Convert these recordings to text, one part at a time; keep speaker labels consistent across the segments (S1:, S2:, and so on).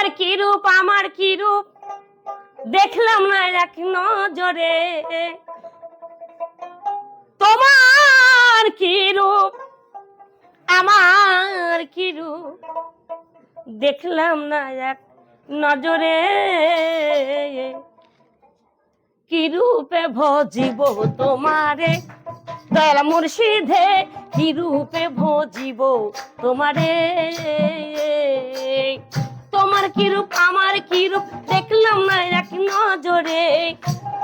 S1: তোমার কি রূপ আমার কি রূপ দেখলাম না এক নজরে, তোমার কি রূপ আমার কি রূপ দেখলাম না এক নজরে, কি রূপে ভজিব তোমারে দয়াল মুর্শিদে, কি রূপে ভজিব তোমারে। তোমার কি রূপ আমার কি রূপ দেখলাম না এক নজরে,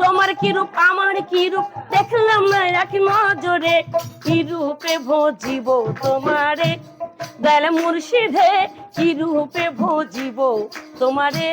S1: তোমার কি রূপ আমার কি রূপ দেখলাম না এক নজরে, কি রূপে ভজিব তোমারে দয়াল মুর্শিদে, কি রূপে ভজিব তোমারে।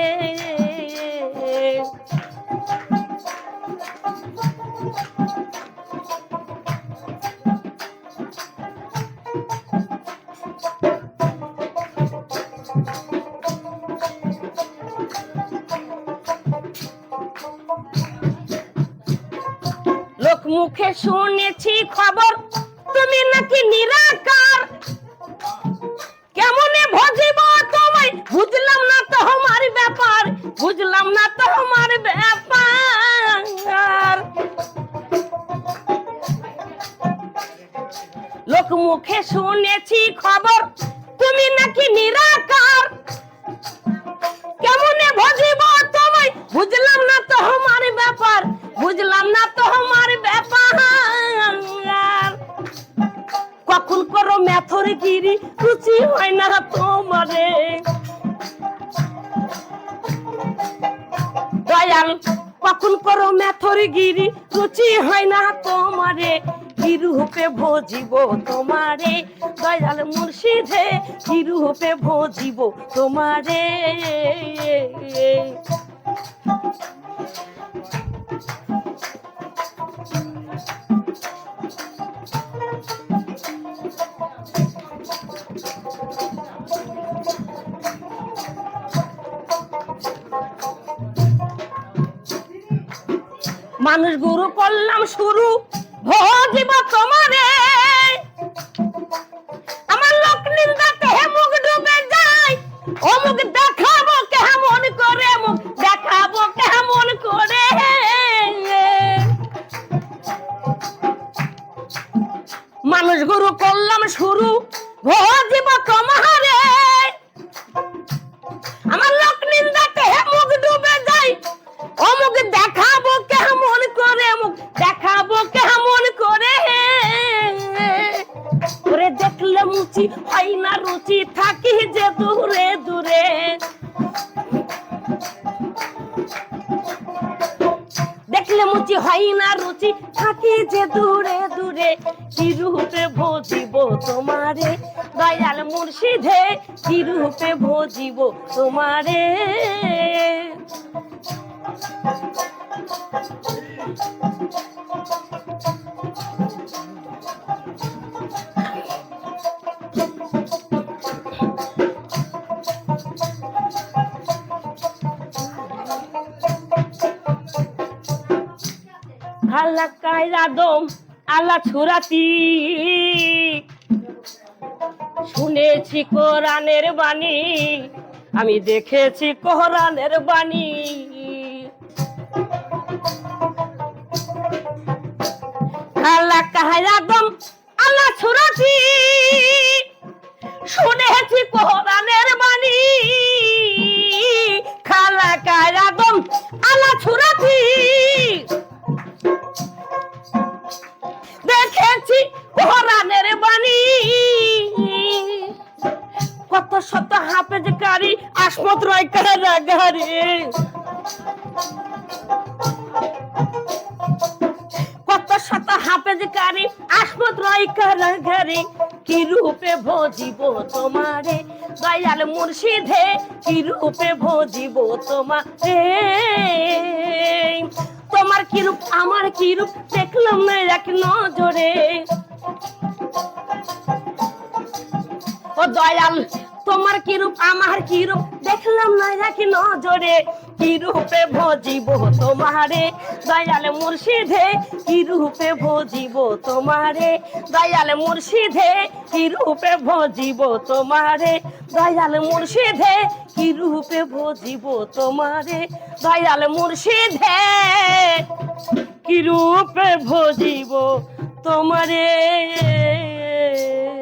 S1: লোক মুখে শুনেছি খবর তুমি নাকি নিরাকার, কেমনে ভজিব তোমায় বুঝলাম না তো আমার ব্যাপার, বুঝলাম না তো আমার ব্যাপার। লোক মুখে শুনেছি খবর তুমি নাকি নিরাকার, কেমনে ভজিব তোমায় বুঝলাম না তো আমার ব্যাপার, বুঝলাম না তো আমার ব্যাপার। কখন করো মেথর গিরি রুচি হয় না তোমারে দয়াল, কখন করো মেথর গিরি রুচি হয় না তোমারে, কি রূপে ভজিব তোমারে দয়াল মুর্শিদে, কি রূপে ভজিব তোমারে। মানুষ গুরু করলাম শুরু ভজিব তোমারে, আমার লোক নিন্দাতে মুখ ডুবে যায়, ও মুখ দেখাবো কেমন করে, মুখ দেখাবো কেমন করে। মানুষ গুরু করলাম শুরু ভজিব তোমারে, আমার লোক নিন্দাতে মুখ ডুবে যায়, ও মুখ দেখাবো কেমন করে, মুখ দেখাবো কেমন করে। ওরে দেখলে মুচি হয় না রুচি থাকি যে দূরে দূরে, দেখলে মুচি হয় না রুচি থাকি যে দূরে দূরে, কি রূপে ভজিব তোমারে দয়াল মুর্শিদে, কি রূপে ভজিব তোমারে। আল্লাহ কায়রা দম আল্লাহ ছুরাতি, শুনেছি কোরআনের বাণী, আমি দেখেছি কোরআনের বাণী। আল্লাহ কায়রা দম আল্লাহ ছুরাতি, শুনেছি কোরআনের বাণী, খালা কায়রা দম আল্লাহ ছুরাতি, দেখেছি কোরআনের বাণী। কত শত হাফেজ কারি আসমত রয় কারাগারে, কত শত হাফেজ কারি আসমত রয় কারাগারে, কি রূপে ভজিব তোমারে দয়াল মুর্শিদে, কি রূপে ভজিব তোমারে। তোমার কি রূপ আমার কি রূপ দেখলাম না এক নজরে, ও দয়াল তোমার কি রূপ আমার কি রূপ দেখলাম না রাখি নজরে কি রূপে ভজিব তোমারে দয়াল মুর্শিদে কি রূপে ভজিব তোমারে দয়াল মুর্শিদে কি রূপে ভজিব তোমারে দয়াল মুর্শিদে কি রূপে ভজিব তোমারে দয়াল মুর্শিদে কি রূপে ভজিব তোমারে।